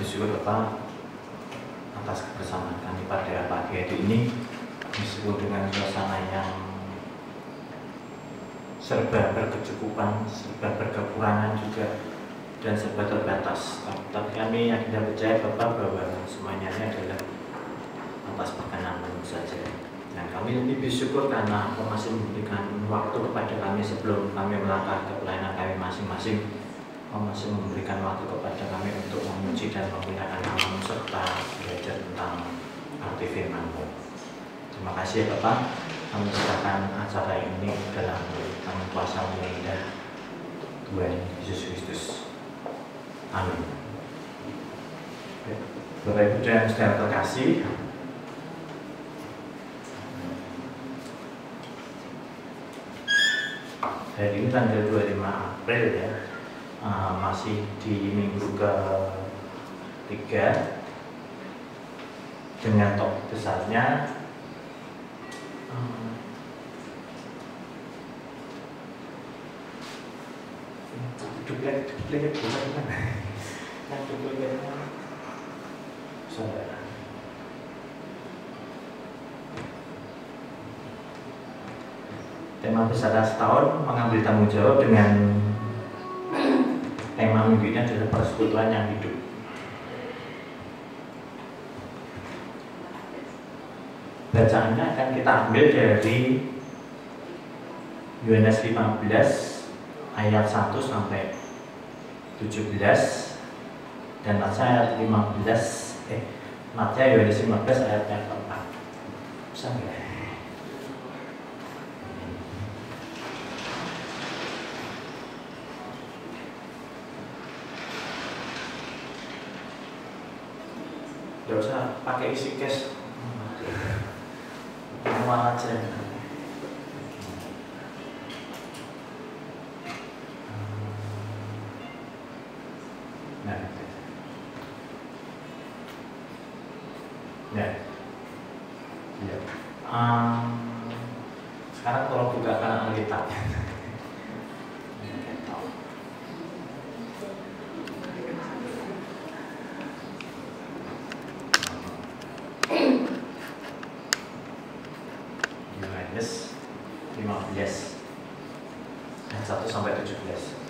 bersyukur Bapak atas kebersamaan kami pada pagi hari ini, meskipun dengan suasana yang serba berkecukupan, serba berkekurangan juga, dan serba terbatas. Tapi kami yang kita percaya Bapak bahwa semuanya ini adalah atas perkenananmu saja. Dan kami lebih bersyukur karena Engkau masih memberikan waktu kepada kami sebelum kami melangkah ke pelayanan kami masing-masing. Engkau masih memberikan waktu kepada kami untuk memuji dan memuliakan nama-Mu serta belajar tentang arti firman-Mu. Terima kasih ya Bapak. Kami serahkan acara ini dalam tangan kuasa-Mu yang indah, Tuhan Yesus Kristus. Amin. Bapak Ibu dan saudara terkasih, hari ini tanggal 25 April ya, masih di minggu ke-3 dengan topik besarnya duplik saudara. Tema besar setahun mengambil tanggung jawab dengan tema minggu ini adalah persekutuan yang hidup. Bacaannya akan kita ambil dari Yohanes 15 ayat 1 sampai 17 dan Mazmur 15 Yohanes 15 ayat yang keempat. Bisa nggak? Gak usah pakai isi cash, manual aja. Sekarang tolong bukakan Alkitab. Yohanes 15 ayat 1 sampai 17.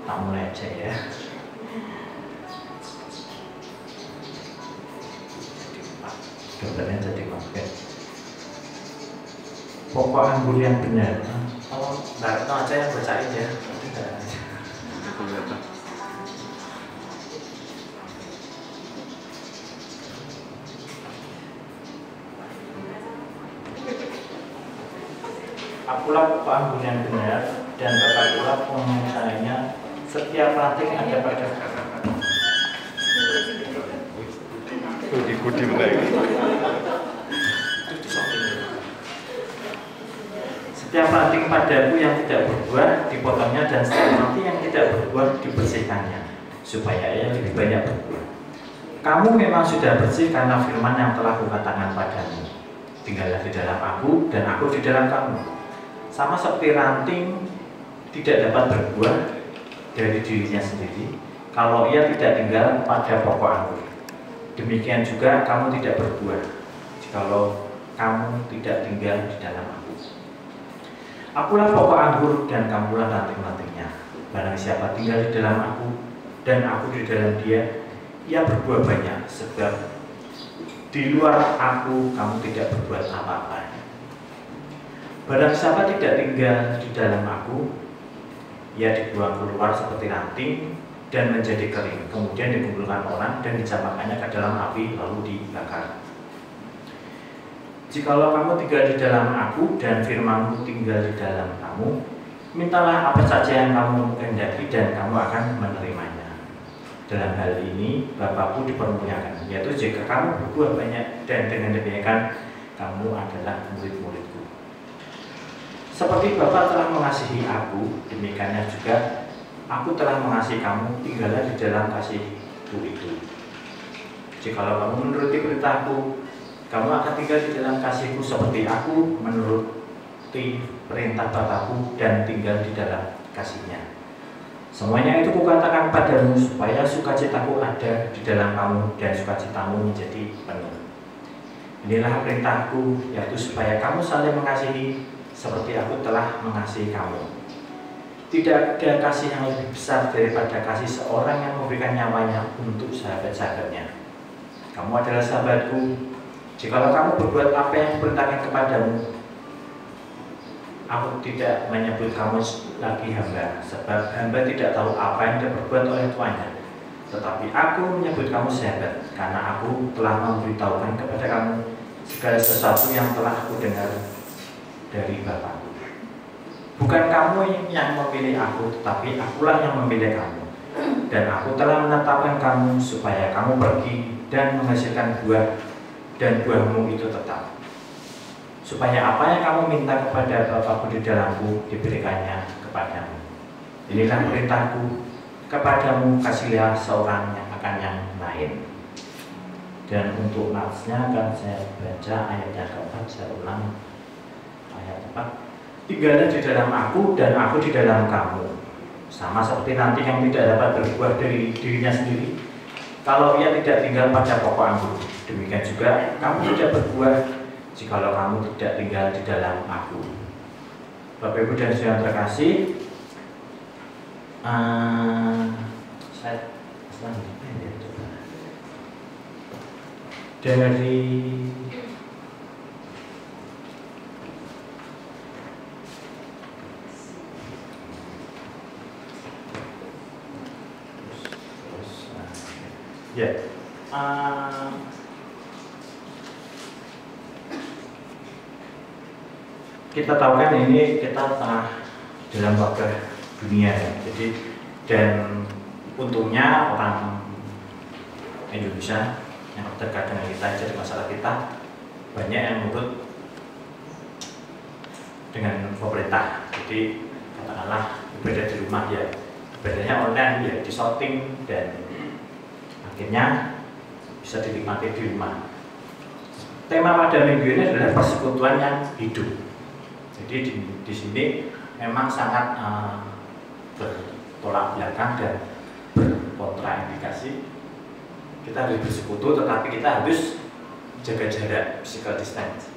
Tak mulai aja ya. Gambarnya jadi makin. Pokok anggur yang benar. Kalau nggak tahu aja yang bacain ya. Akulah pokok anggur yang benar dan Bapa pula pengusahaannya. Setiap ranting ada pada Kudi mulai. Setiap ranting padaku yang tidak berbuah dipotongnya, dan setiap ranting yang tidak berbuah dibersihkannya, supaya ia lebih banyak berbuah. Kamu memang sudah bersih karena firman yang telah kukatakan padamu. Tinggallah di dalam aku dan aku di dalam kamu. Sama seperti ranting tidak dapat berbuah dari dirinya sendiri kalau ia tidak tinggal pada pokok anggur. Demikian juga kamu tidak berbuah jikalau kamu tidak tinggal di dalam aku. Akulah pokok anggur dan kamulah ranting-rantingnya. Barang siapa tinggal di dalam aku dan aku di dalam dia, ia berbuah banyak, sebab di luar aku kamu tidak berbuat apa-apa. Barang siapa tidak tinggal di dalam aku, ia dibuang keluar seperti ranting dan menjadi kering, kemudian dikumpulkan orang dan dicampakkannya ke dalam api lalu dibakar. Jikalau kamu tinggal di dalam aku dan firman-Mu tinggal di dalam kamu, mintalah apa saja yang kamu kehendaki dan kamu akan menerimanya. Dalam hal ini Bapa-Ku dipermuliakan, yaitu jika kamu berbuah banyak, dan dengan demikian kamu adalah murid-murid-Ku. Seperti Bapa telah mengasihi aku, demikiannya juga aku telah mengasihi kamu, tinggallah di dalam kasihku itu. Jikalau kamu menuruti perintahku, kamu akan tinggal di dalam kasihku seperti aku menuruti perintah Bapakku dan tinggal di dalam kasihnya. Semuanya itu kukatakan padamu supaya sukacitaku ada di dalam kamu dan sukacitamu menjadi penuh. Inilah perintahku, yaitu supaya kamu saling mengasihi seperti aku telah mengasihi kamu. Tidak ada kasih yang lebih besar daripada kasih seorang yang memberikan nyawanya untuk sahabat-sahabatnya. Kamu adalah sahabatku, jikalau kamu berbuat apa yang kuperintahkan kepadamu. Aku tidak menyebut kamu lagi hamba, sebab hamba tidak tahu apa yang diperbuat oleh tuannya. Tetapi aku menyebut kamu sahabat, karena aku telah memberitahukan kepada kamu segala sesuatu yang telah aku dengar dari Bapakku. Bukan kamu yang memilih aku, tetapi akulah yang memilih kamu. Dan aku telah menetapkan kamu supaya kamu pergi dan menghasilkan buah, dan buahmu itu tetap. Supaya apa yang kamu minta kepada Bapakku di dalamku diberikannya kepadamu. Inilah perintahku kepadamu, kasihlah seorang yang akan yang lain. Dan untuk nafsnya akan saya baca ayat yang keempat, saya ulang ayat 4. Tinggallah di dalam aku dan aku di dalam kamu. Sama seperti nanti yang tidak dapat berbuah dari dirinya sendiri kalau ia tidak tinggal pada pokok anggur. Demikian juga kamu tidak berbuah jikalau kamu tidak tinggal di dalam aku. Bapak Ibu dan saudara terkasih, saya selanjutnya ya, coba. Dari ya, kita tahu kan ini kita tengah dalam wabah dunia ya. Jadi dan untungnya orang Indonesia yang terdekat dengan kita, jadi masalah kita banyak yang nurut dengan pemerintah. Jadi katakanlah ibadah di rumah ya, ibadahnya online ya, di shooting dan akhirnya bisa dinikmati di rumah. Tema pada minggu ini adalah persekutuan yang hidup. Jadi di sini memang sangat bertolak belakang dan berkontraindikasi. Kita harus bersekutu, tetapi kita harus jaga jarak, physical distance,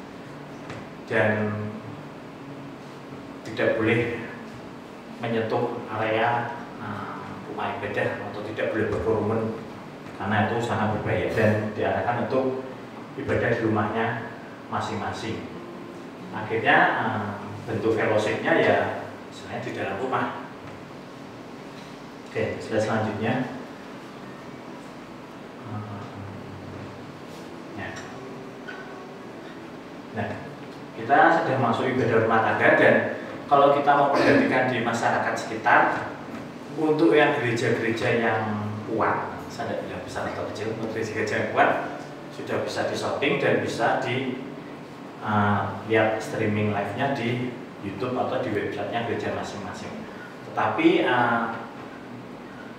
dan tidak boleh menyentuh area rumah ibadah atau tidak boleh berkerumun karena itu sangat berbahaya dan diarahkan untuk ibadah di rumahnya masing-masing. Akhirnya bentuk fellowship-nya ya sebenarnya di dalam rumah. Oke, slide selanjutnya. Nah, kita sudah masuk ibadah rumah tangga dan kalau kita mau perhatikan di masyarakat sekitar, untuk yang gereja-gereja yang kuat, saya tidak bilang besar atau kecil, untuk gereja-gereja yang kuat sudah bisa di shopping dan bisa di lihat streaming live-nya di YouTube atau di websitenya gereja masing-masing. Tetapi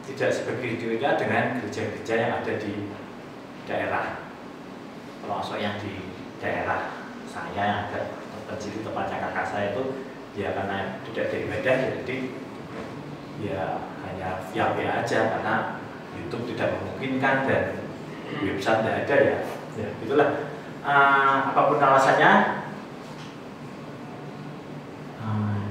tidak sebegitunya dengan gereja-gereja yang ada di daerah. Termasuk yang di daerah saya yang agak terpencil di tempatnya kakak saya itu ya karena tidak ada ibadah jadi ya hanya via WA aja karena YouTube tidak memungkinkan dan website tidak ada ya itulah. Apapun alasannya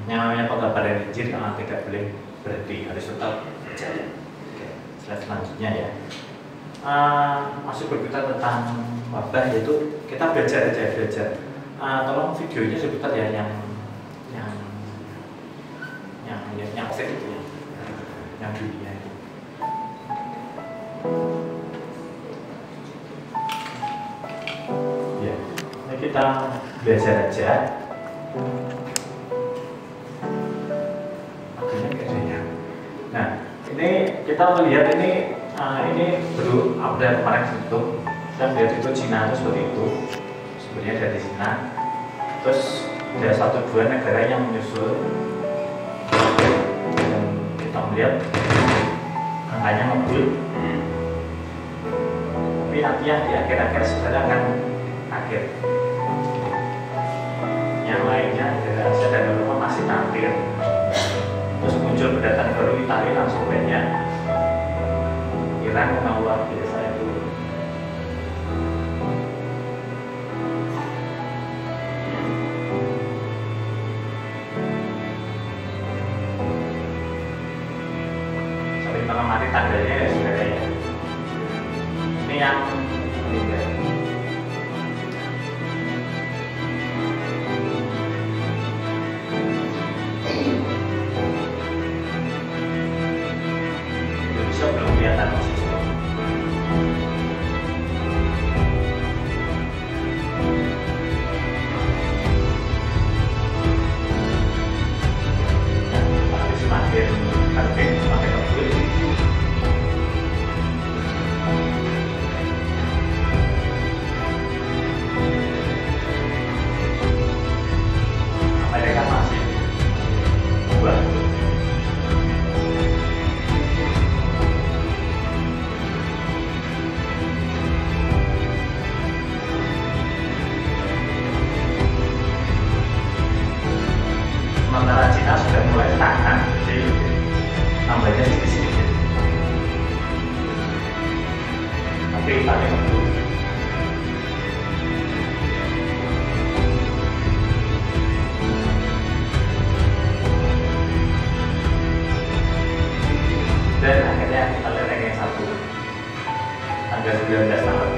yang namanya pengkabaran Injil tidak boleh berhenti, harus tetap berjalan. Oke, slide selanjutnya ya. Masih berbicara tentang wabah, yaitu kita belajar aja belajar. Tolong videonya sebentar ya yang COVID itu ya, yang dunia itu. Ya, ini kita belajar aja. Nah, ini kita melihat ini baru update kemarin itu. Kita melihat itu Cina itu seperti itu. Sebenarnya dari Cina. Terus ada 1-2 negara yang menyusul. Dan kita melihat lihat angkanya ngebul. Tapi nanti yang di akhir-akhir sebenarnya akan akhir. Yang lainnya dari Asia dan Eropa masih tampil. Terus muncul pendatang baru Italia langsung banyak. Iran memang luar biasa itu. Sampai malam hari tandanya ya saudara ya. Ini yang meninggal. Indonesia belum kelihatan masih. Tapi semakin penting, semakin kecil. Amerika masih dua. Sementara Cina sudah mulai stagnan, jadi tambahnya sedikit-sedikit. Tapi Italia unggul. Dan akhirnya kita lihat ranking 1 tanggal 19 Maret.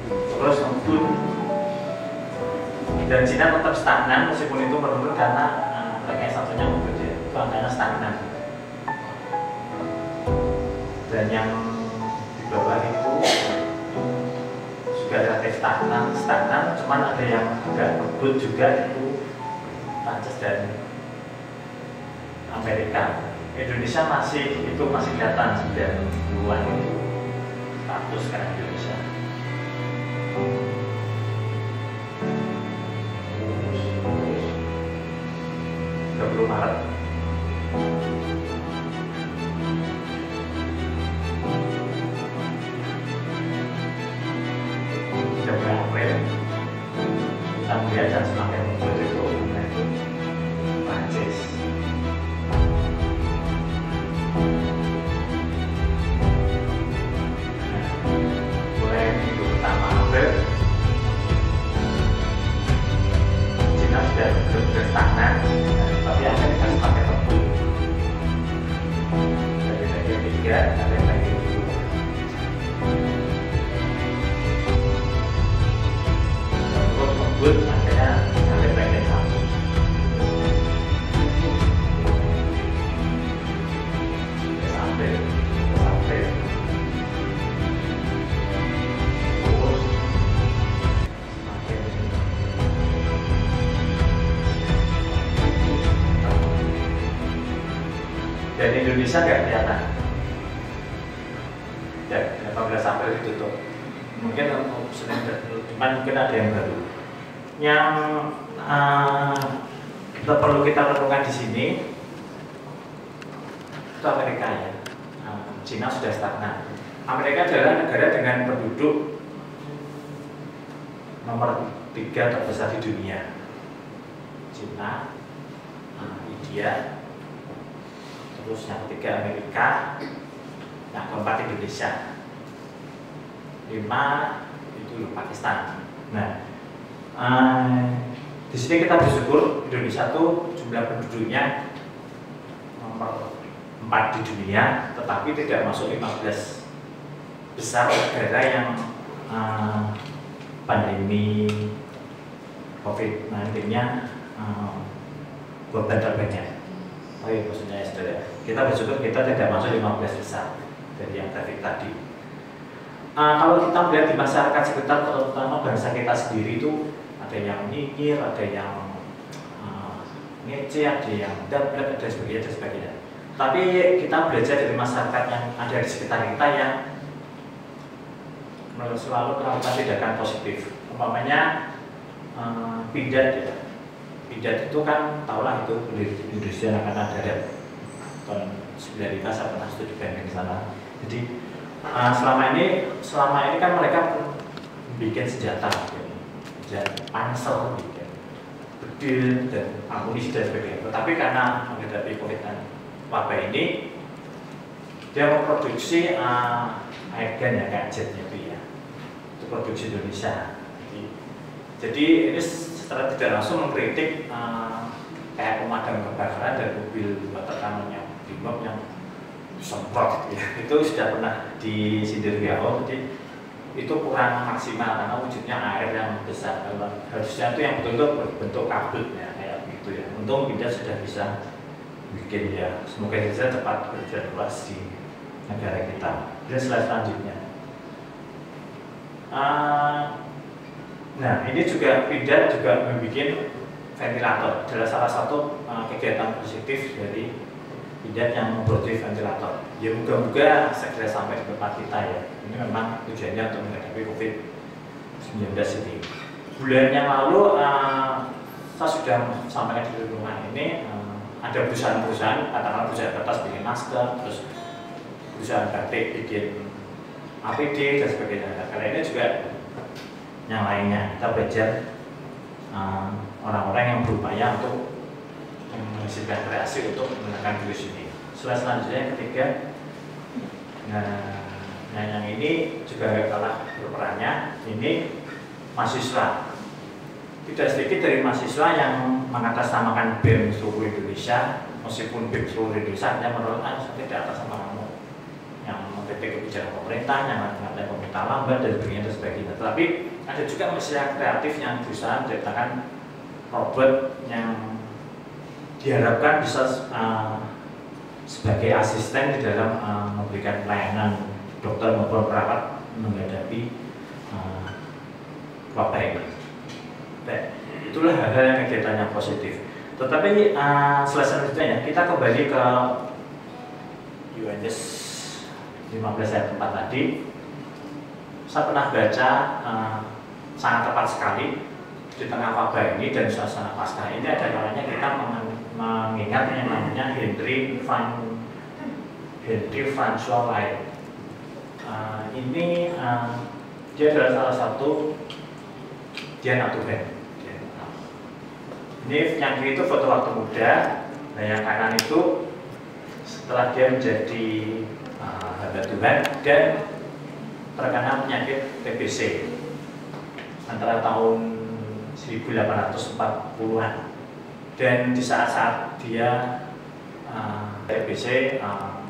Terus unggul. Dan Cina tetap stagnan meskipun itu menurun karena ranking 1-nya unggul ya. Itu angkanya stagnan. Dan yang di bawah itu juga relatif stagnan, cuman ada yang agak ngebut juga, itu Prancis dan Amerika. Indonesia masih kelihatan 90-an itu status sekarang Indonesia. 30 Maret. April kita melihat dan semakin muncul itu Prancis. Mulai minggu pertama April Cina sudah benar-benar stagnan, tapi Amerika semakin ngebul. Dari ranking 3 sampai ranking 2. Good, akhirnya sampai ranking 1. Sampai terus semakin dan Indonesia nggak kelihatan. Ya, 18 April ditutup. Mungkin Senin dan Jumat mungkin ada yang baru. Yang perlu kita renungkan di sini itu Amerika ya. Cina sudah stagnan. Amerika adalah negara dengan penduduk nomor 3 terbesar di dunia. Cina, India, terus yang ketiga Amerika, yang keempat Indonesia, 5 itu Pakistan. Nah, di sini kita bersyukur Indonesia tuh jumlah penduduknya nomor 4 di dunia, tetapi tidak masuk 15 besar negara yang pandemi COVID-19-nya korban terbanyak. Oh iya, maksudnya ya saudara, kita bersyukur kita tidak masuk 15 besar dari yang tadi. Kalau kita melihat di masyarakat sekitar, terutama bangsa kita sendiri itu ada yang nyinyir, ada yang ngece, ada yang dablek, dan sebagainya. Tapi kita belajar dari masyarakat yang ada di sekitar kita yang selalu melakukan tindakan positif. Umpamanya pindah ya. Pindad itu kan tahulah itu industri anak-anak darat tahun 90 saya pernah studi banding di sana. Jadi selama ini kan mereka bikin senjata, pansel, bikin bedil dan amunisi dan sebagainya. Tetapi karena menghadapi wabah ini, dia memproduksi airgun ya, kayak jetnya itu ya, itu produksi Indonesia. Jadi ini secara tidak langsung mengkritik kayak pemadam kebakaran dan mobil water cannon yang Brimob yang semprot gitu ya. Itu sudah pernah disindir WHO, jadi itu kurang maksimal karena wujudnya air yang besar. Harusnya itu yang betul-betul berbentuk kabut ya, kayak begitu ya. Untung kita sudah bisa bikin ya, semoga saja cepat berjalan luas di negara kita. Dan selanjutnya, nah ini juga Pindad juga membuat ventilator. Adalah salah satu kegiatan positif dari Pindad yang memproduksi ventilator. Ya moga-moga segera sampai ke tempat kita ya. Ini memang tujuannya untuk menghadapi COVID-19 ini. Bulan yang lalu saya sudah sampaikan di rumah ini, ada perusahaan-perusahaan, katakanlah perusahaan kertas bikin masker, terus perusahaan batik bikin APD dan sebagainya. Karena ini juga yang lainnya, kita belajar orang-orang yang berupaya untuk menghasilkan kreasi untuk menekan virus ini. Selanjutnya yang ketiga, nah yang ini juga gak kalah berperannya, ini mahasiswa. Tidak sedikit dari mahasiswa yang mengatasnamakan BEM seluruh Indonesia, meskipun BEM seluruh Indonesia hanya menurut tidak atas nama kamu, yang mengkritik kebijakan pemerintah, yang mengatakan pemerintah lambat dan sebagainya. Tetapi ada juga mahasiswa kreatif yang berusaha menciptakan robot yang diharapkan bisa sebagai asisten di dalam memberikan pelayanan dokter maupun perawat menghadapi wabah ini. Itulah hal-hal yang kegiatan yang positif. Tetapi selanjutnya ya, kita kembali ke Yohanes 15 ayat 4 tadi. Saya pernah baca sangat tepat sekali di tengah wabah ini dan suasana pasca ini ada kalanya kita mengingat yang namanya Henry Francois Wright. Ini dia adalah salah satu dia anak Tuhan. Ini yang kiri itu foto waktu muda, nah yang kanan itu setelah dia menjadi hamba Tuhan dan terkena penyakit TBC antara tahun 1840-an. Dan di saat-saat dia TBC,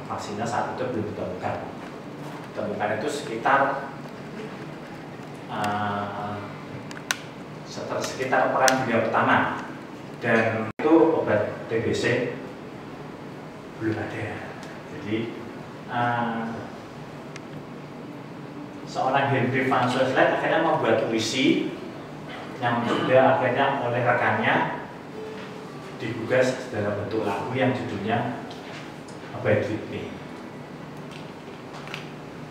vaksinnya saat itu belum ditemukan. Ditemukan itu sekitar Perang Dunia Pertama, dan itu obat TBC belum ada. Jadi seorang Henry Francois Wright akhirnya membuat puisi yang juga akhirnya oleh rekannya digugas dalam bentuk lagu yang judulnya Abide With Me.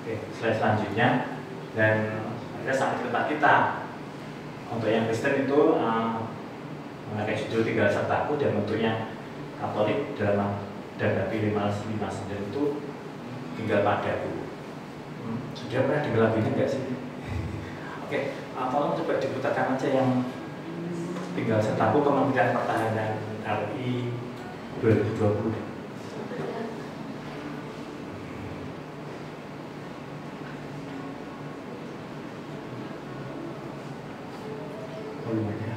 Oke, slide selanjutnya, dan akhirnya sampai ke tempat kita. Untuk yang Kristen itu memakai judul Tinggal Sertaku, dan untuk yang Katolik dalam Dagapi 559 itu Tinggal Padaku. Sudah pernah dengar lagu ini enggak sih? Oke, tolong coba diputarkan aja yang Tinggal Sertaku, Kementerian Pertahanan RI 2020. Volumenya.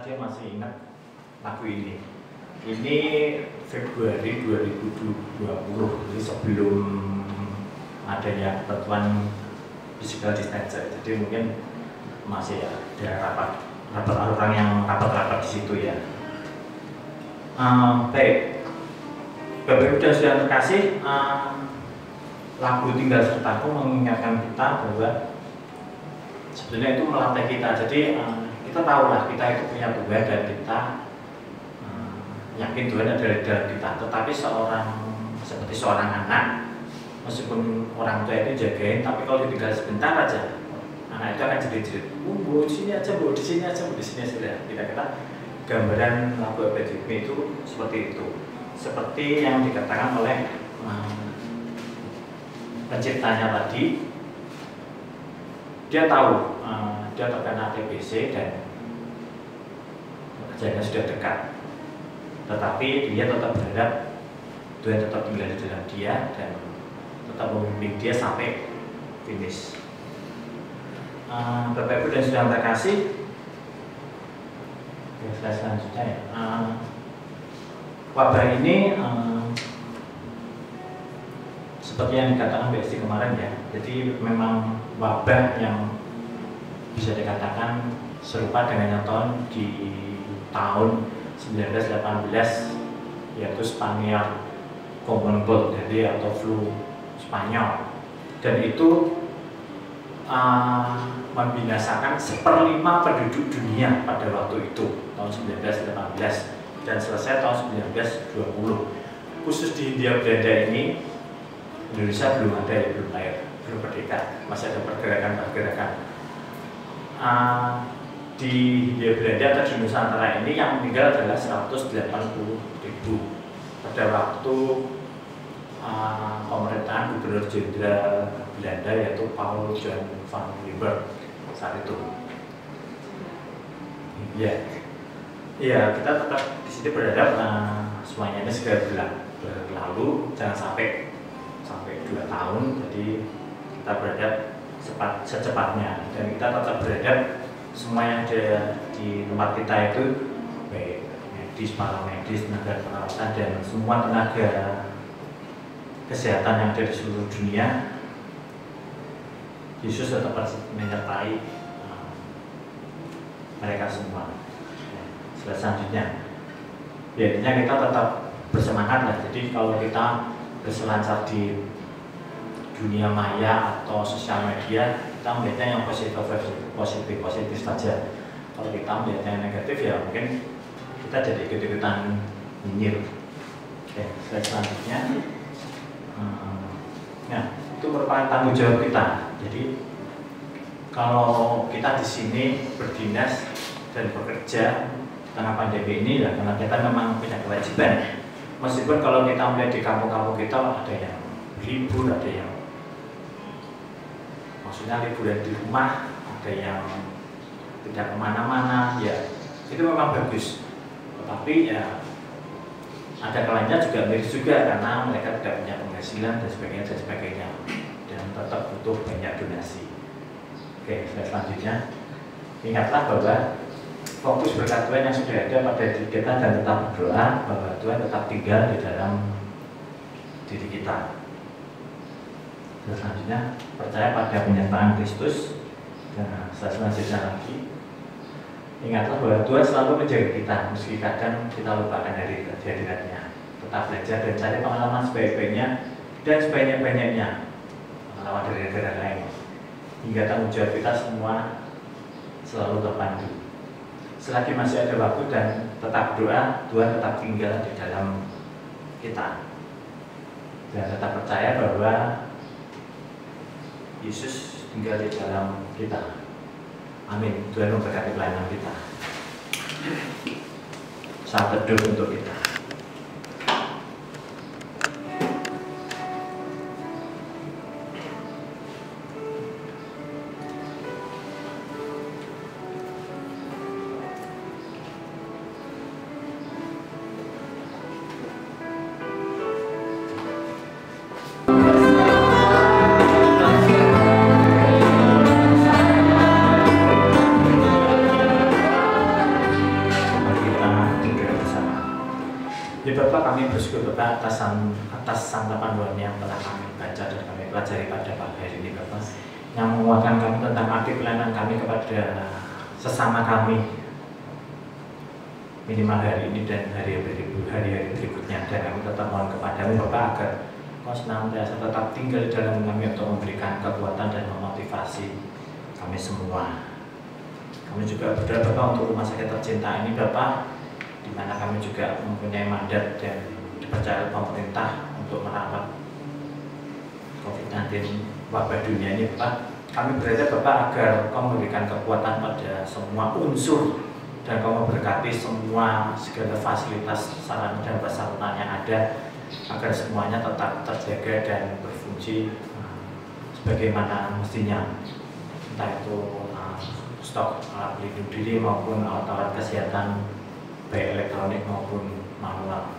dia masih ingat lagu ini. Ini Februari 2020, jadi sebelum adanya ketentuan physical distancing. Jadi mungkin masih ada rapat orang yang rapat di situ ya. Baik, Bapak Ibu dan Saudara terkasih, lagu Tinggal Sertaku mengingatkan kita bahwa sebenarnya itu melatih kita. Jadi kita tahu lah kita itu punya Tuhan dan kita yakin Tuhan ada di dalam kita. Tetapi seperti seorang anak, meskipun orang tua itu jagain, tapi kalau ditinggal sebentar aja, anak itu akan jerit-jerit, bu di sini aja, bu di sini aja, bu di sini aja. Kira-kira gambaran lagu APDP itu seperti itu. Seperti yang dikatakan oleh penciptanya tadi, dia tahu dia terkena TBC dan pekerjaannya sudah dekat, tetapi dia tetap berharap Tuhan tetap tinggal di dalam dia dan tetap membimbing dia sampai finish. Bapak Ibu dan Saudara terkasih, selanjutnya ya. Wabah ini seperti yang dikatakan BSD kemarin ya, jadi memang wabah yang bisa dikatakan serupa dengan yang di tahun 1918, yaitu Spaniel Common Cold, jadi atau flu Spanyol, dan itu membinasakan 1/5 penduduk dunia pada waktu itu tahun 1918 dan selesai tahun 1920. Khusus di Hindia Belanda ini, Indonesia belum ada ya, belum merdeka, masih ada pergerakan-pergerakan. Di Hindia Belanda atau di Nusantara ini yang meninggal adalah 180.000 pada waktu pemerintahan Gubernur Jenderal Belanda yaitu Paul Johan van Limburg saat itu. Ya, kita tetap di sini berharap semuanya ini segera berlalu, jangan sampai 2 tahun. Jadi kita berharap secepatnya, dan kita tetap berharap semua yang ada di tempat kita itu, baik medis, para medis, tenaga perawatan, dan semua tenaga kesehatan yang ada di seluruh dunia, Yesus tetap menyertai mereka semua. Selanjutnya, intinya kita tetap bersemangat lah. Jadi kalau kita berselancar di dunia maya atau sosial media, kita melihatnya yang positif saja. Kalau kita melihatnya yang negatif, ya mungkin kita jadi ikut-ikutan nyinyir. Oke, selanjutnya, nah itu merupakan tanggung jawab kita. Jadi kalau kita di sini berdinas dan bekerja tengah pandemi ini, ya karena kita memang punya kewajiban. Meskipun kalau kita melihat di kampung-kampung kita ada yang libur, ada yang maksudnya liburan di rumah, ada yang tidak kemana-mana, ya itu memang bagus. Tetapi ya ada kalanya juga miris juga karena mereka tidak punya penghasilan dan sebagainya, dan tetap butuh banyak donasi. Oke, selanjutnya, ingatlah bahwa fokus berkat Tuhan yang sudah ada pada diri kita dan tetap berdoa bahwa Tuhan tetap tinggal di dalam diri kita. Dan selanjutnya, percaya pada penyertaan Kristus. Dan selanjutnya lagi, ingatlah bahwa Tuhan selalu menjaga kita meski kadang kita lupakan dari kehadirannya. Tetap belajar dan cari pengalaman sebaik-baiknya dan sebanyak-banyaknya, pengalaman dari negara lain, hingga tanggung jawab kita semua selalu terpandu. Selagi masih ada waktu dan tetap doa, Tuhan tetap tinggal di dalam kita, dan tetap percaya bahwa Yesus tinggal di dalam kita. Amin. Tuhan memberkati pelayanan kita. Saat teduh untuk kita. Ya Bapak, kami bersyukur Bapak atas santapan Tuhan yang telah kami baca dan kami pelajari pada pagi hari ini Bapak, yang menguatkan kami tentang arti pelayanan kami kepada sesama kami minimal hari ini dan hari-hari berikutnya. Dan kami tetap mohon kepadamu Bapak agar Kau senantiasa tetap tinggal di dalam kami untuk memberikan kekuatan dan memotivasi kami semua. Kami juga berdoa Bapak untuk rumah sakit tercinta ini Bapak, di mana kami juga mempunyai mandat dan dipercaya pemerintah untuk merawat COVID-19 wabah dunia ini Bapak. Kami berharap Bapak agar Kau memberikan kekuatan pada semua unsur dan Kau memberkati semua segala fasilitas sarana dan prasarana yang ada agar semuanya tetap terjaga dan berfungsi sebagaimana mestinya, entah itu stok alat pelindung diri maupun alat-alat kesehatan baik elektronik maupun manual.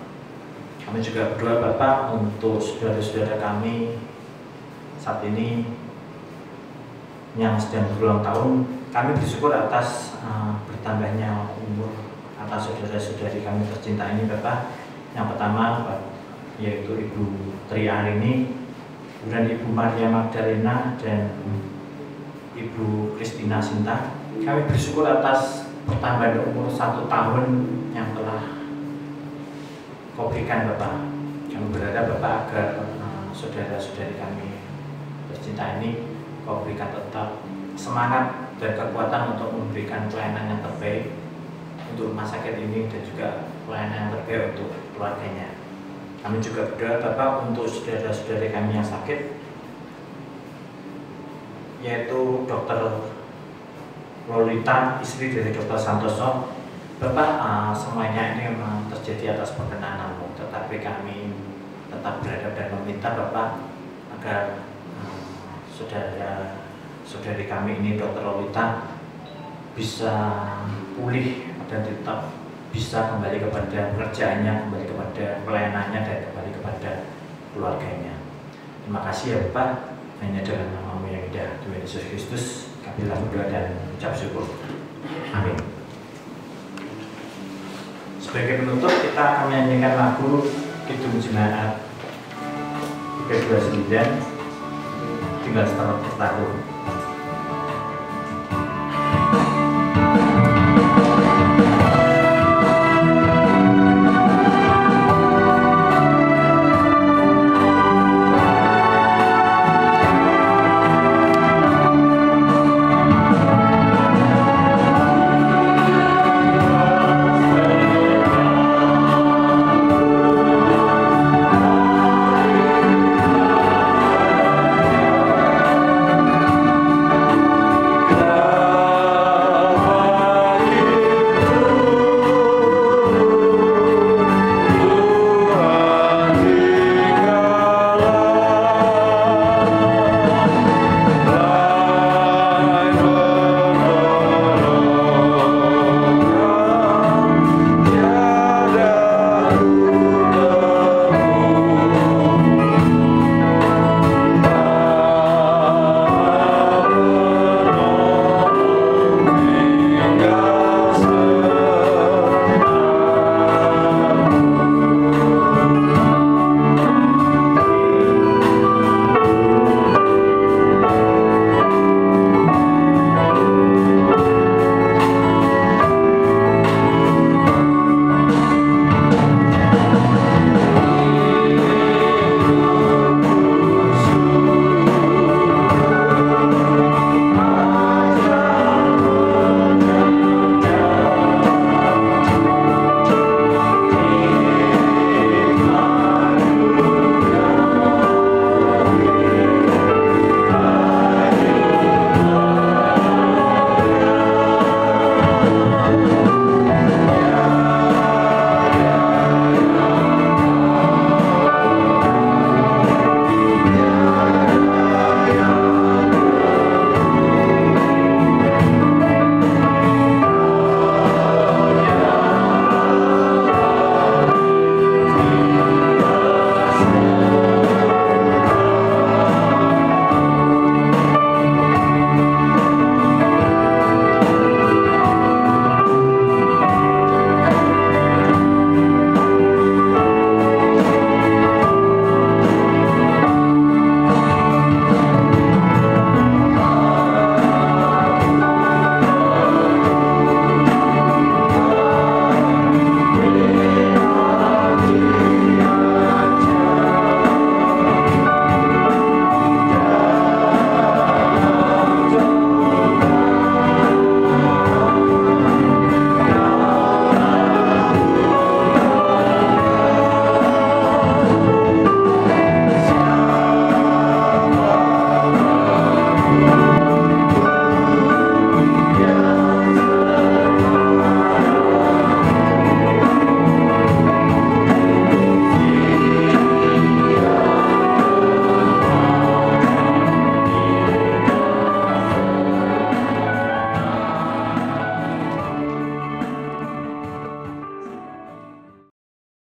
Kami juga berdoa Bapak untuk saudara-saudara kami saat ini yang sedang berulang tahun. Kami bersyukur atas bertambahnya umur atas saudara-saudari kami tercinta ini Bapak. Yang pertama yaitu Ibu Tri Arini, kemudian Ibu Maria Magdalena dan Ibu Kristina Sinta. Kami bersyukur atas pertambahan umur 1 tahun yang telah Kau berikan Bapak. Kami berharap Bapak agar saudara-saudari kami tercinta ini Kau berikan tetap semangat dan kekuatan untuk memberikan pelayanan yang terbaik untuk rumah sakit ini dan juga pelayanan yang terbaik untuk keluarganya. Kami juga berdoa Bapak untuk saudara-saudari kami yang sakit, yaitu Dr. Lolita, istri dari Dr. Santoso. Bapak, semuanya ini memang terjadi atas perkenan-Mu, tetapi kami tetap berharap dan meminta Bapak agar saudari kami ini Dr. Lolita bisa pulih dan tetap bisa kembali kepada pekerjaannya, kembali kepada pelayanannya, dan kembali kepada keluarganya. Terima kasih ya Bapak, hanya dalam nama-Mu yang indah, Tuhan Yesus Kristus kami berdoa dan ucap syukur. Amin. Sebagai penutup, kita akan menyanyikan lagu Kidung Jemaat 329, tinggal setengah tahun.